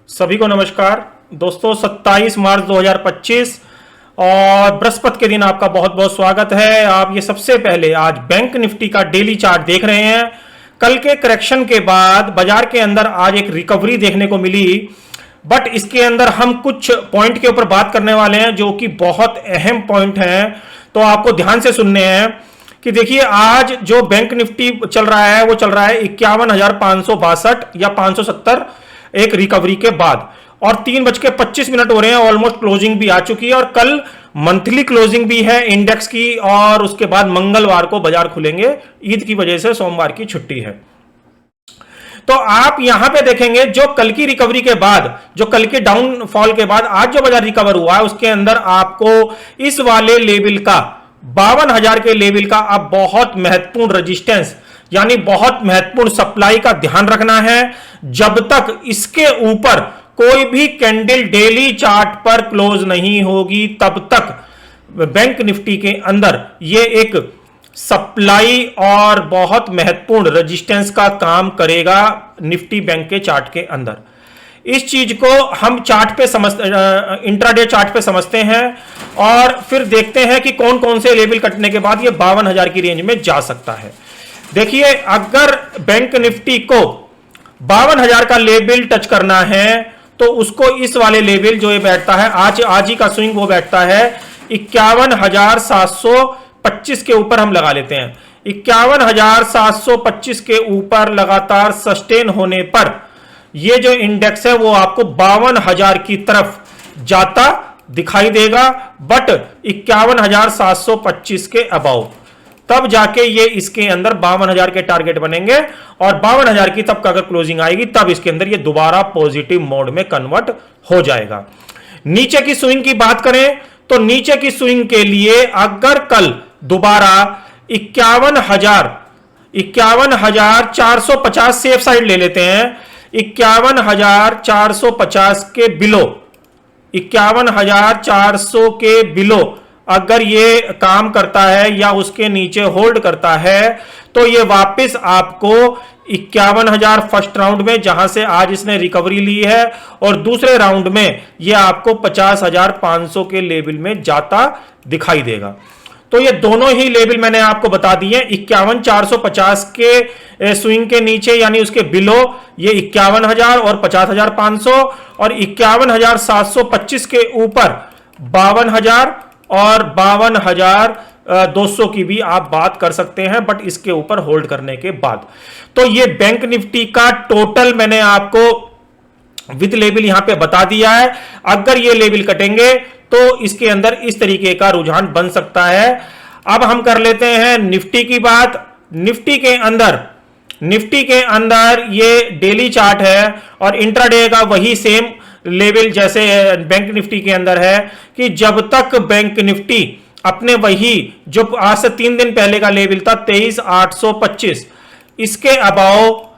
सभी को नमस्कार दोस्तों। 27 मार्च 2025 और बृहस्पति के दिन आपका बहुत बहुत स्वागत है। आप ये सबसे पहले आज बैंक निफ्टी का डेली चार्ट देख रहे हैं। कल के करेक्शन के बाद बाजार के अंदर आज एक रिकवरी देखने को मिली, बट इसके अंदर हम कुछ पॉइंट के ऊपर बात करने वाले हैं जो कि बहुत अहम पॉइंट हैं, तो आपको ध्यान से सुनने हैं। कि देखिए आज जो बैंक निफ्टी चल रहा है वो चल रहा है 51,562 या 570 एक रिकवरी के बाद, और 3:25 हो रहे हैं। ऑलमोस्ट क्लोजिंग भी आ चुकी है और कल मंथली क्लोजिंग भी है इंडेक्स की, और उसके बाद मंगलवार को बाजार खुलेंगे। ईद की वजह से सोमवार की छुट्टी है। तो आप यहां पे देखेंगे जो कल की रिकवरी के बाद, जो कल के डाउनफॉल के बाद आज जो बाजार रिकवर हुआ है उसके अंदर आपको इस वाले लेवल का 52,000 के लेवल का अब बहुत महत्वपूर्ण रेजिस्टेंस यानी बहुत महत्वपूर्ण सप्लाई का ध्यान रखना है। जब तक इसके ऊपर कोई भी कैंडल डेली चार्ट पर क्लोज नहीं होगी तब तक बैंक निफ्टी के अंदर ये एक सप्लाई और बहुत महत्वपूर्ण रेजिस्टेंस का काम करेगा निफ्टी बैंक के चार्ट के अंदर। इस चीज को हम चार्ट पे इंट्राडे चार्ट पे समझते हैं और फिर देखते हैं कि कौन कौन से लेवल कटने के बाद ये 52,000 की रेंज में जा सकता है। देखिए अगर बैंक निफ्टी को 52,000 का लेवल टच करना है तो उसको इस वाले लेवल जो ये बैठता है आज ही का स्विंग वो बैठता है 51,725 के ऊपर हम लगा लेते हैं। 51,725 के ऊपर लगातार सस्टेन होने पर ये जो इंडेक्स है वो आपको 52,000 की तरफ जाता दिखाई देगा, बट 51,725 के अबाव तब जाके ये इसके अंदर 52,000 के टारगेट बनेंगे, और 52,000 की तब अगर क्लोजिंग आएगी तब इसके अंदर ये दोबारा पॉजिटिव मोड में कन्वर्ट हो जाएगा। नीचे की स्विंग की बात करें तो नीचे की स्विंग के लिए अगर कल दोबारा 51,450 सेफ साइड ले लेते हैं, 51,450 के बिलो, 51,400 के बिलो अगर ये काम करता है या उसके नीचे होल्ड करता है तो ये वापस आपको 51,000 फर्स्ट राउंड में जहां से आज इसने रिकवरी ली है, और दूसरे राउंड में ये आपको 50,500 के लेवल में जाता दिखाई देगा। तो ये दोनों ही लेवल मैंने आपको बता दिए। 51,450 के स्विंग के नीचे यानी उसके बिलो ये 51,000 और 50,500, और 51,725 के ऊपर 52,000 और 52,200 की भी आप बात कर सकते हैं, बट इसके ऊपर होल्ड करने के बाद। तो ये बैंक निफ्टी का टोटल मैंने आपको विद लेवल यहां पे बता दिया है। अगर ये लेवल कटेंगे तो इसके अंदर इस तरीके का रुझान बन सकता है। अब हम कर लेते हैं निफ्टी की बात। निफ्टी के अंदर ये डेली चार्ट है और इंट्राडे का वही सेम लेवल जैसे बैंक निफ्टी के अंदर है कि जब तक बैंक निफ्टी अपने वही जो आज से 3 दिन पहले का लेवल था 23,825 इसके अबाव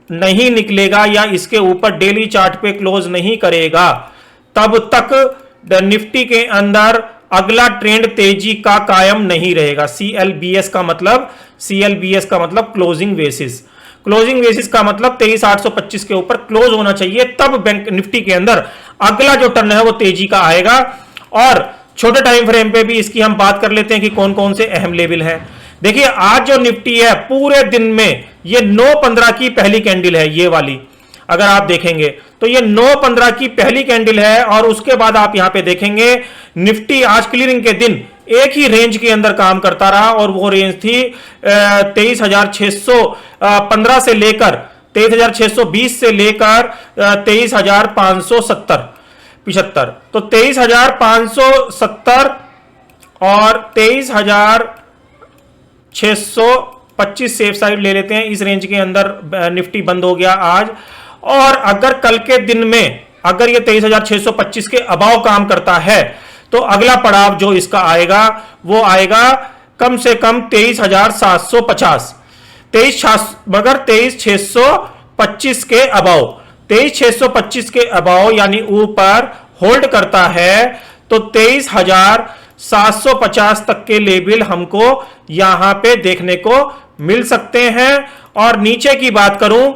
नहीं निकलेगा या इसके ऊपर डेली चार्ट पे क्लोज नहीं करेगा, तब तक निफ्टी के अंदर अगला ट्रेंड तेजी का कायम नहीं रहेगा। CLBS का मतलब क्लोजिंग बेसिस का मतलब 23,825 के ऊपर क्लोज होना चाहिए, तब बैंक निफ्टी के अंदर अगला जो टर्न है वो तेजी का आएगा। और छोटे टाइम फ्रेम पे भी इसकी हम बात कर लेते हैं कि कौन कौन से अहम लेवल हैं। देखिए आज जो निफ्टी है पूरे दिन में ये 9:15 की पहली कैंडल है, ये वाली अगर आप देखेंगे तो ये 9:15 की पहली कैंडल है, और उसके बाद आप यहां पे देखेंगे निफ्टी आज क्लियरिंग के दिन एक ही रेंज के अंदर काम करता रहा, और वो रेंज थी 23,615 से लेकर 23,620 से लेकर 23,575। तो 23,570 और 23,625 सेफ साइड ले लेते हैं। इस रेंज के अंदर निफ्टी बंद हो गया आज। और अगर कल के दिन में अगर ये 23,625 के अबाव काम करता है तो अगला पड़ाव जो इसका आएगा वो आएगा कम से कम 23,750, मगर 23,625 के अबाव, 23,625 के अबाव यानी ऊपर होल्ड करता है तो 23,750 तक के लेवल हमको यहां पे देखने को मिल सकते हैं। और नीचे की बात करूं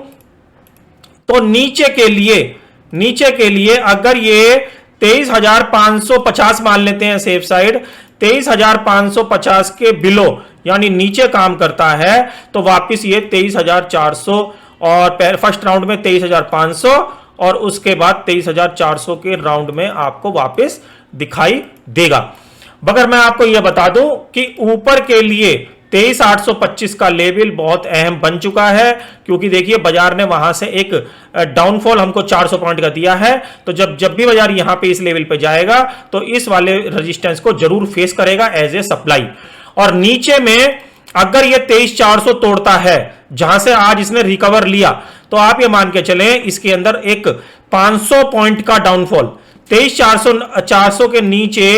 तो नीचे के लिए नीचे के लिए अगर ये 23,550 मान लेते हैं सेफ साइड, 23,550 के बिलो यानी नीचे काम करता है तो वापस ये 23,400 और फर्स्ट राउंड में 23,500 और उसके बाद 23,400 के राउंड में आपको वापस दिखाई देगा। मगर मैं आपको यह बता दूं कि ऊपर के लिए 23,825 का लेवल बहुत अहम बन चुका है, क्योंकि देखिए बाजार ने वहां से एक डाउनफॉल हमको 400 पॉइंट का दिया है, तो जब भी बाजार यहां पे इस लेवल पे जाएगा तो इस वाले रेजिस्टेंस को जरूर फेस करेगा एज ए सप्लाई। और नीचे में अगर ये 23,400 तोड़ता है जहां से आज इसने रिकवर लिया, तो आप ये मान के चलें इसके अंदर एक 500 पॉइंट का डाउनफॉल 23,400 के नीचे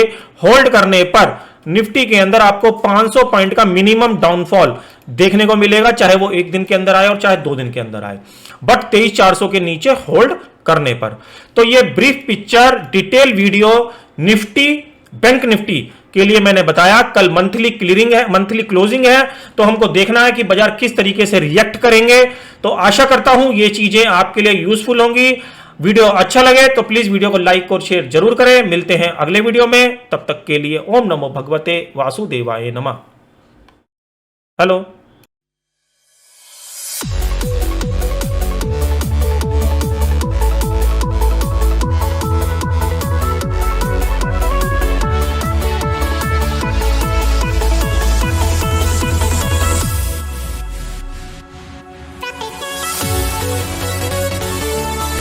होल्ड करने पर निफ्टी के अंदर आपको 500 पॉइंट का मिनिमम डाउनफॉल देखने को मिलेगा, चाहे वो एक दिन के अंदर आए और चाहे 2 दिन के अंदर आए, बट 23,400 के नीचे होल्ड करने पर। तो ये brief picture detail video Nifty bank Nifty के लिए मैंने बताया। कल मंथली क्लियरिंग है, मंथली क्लोजिंग है, तो हमको देखना है कि बाजार किस तरीके से रिएक्ट करेंगे। तो आशा करता हूं ये चीजें आपके लिए यूजफुल होंगी। वीडियो अच्छा लगे तो प्लीज वीडियो को लाइक और शेयर जरूर करें। मिलते हैं अगले वीडियो में, तब तक के लिए ओम नमो भगवते वासुदेवाय नमः। हेलो।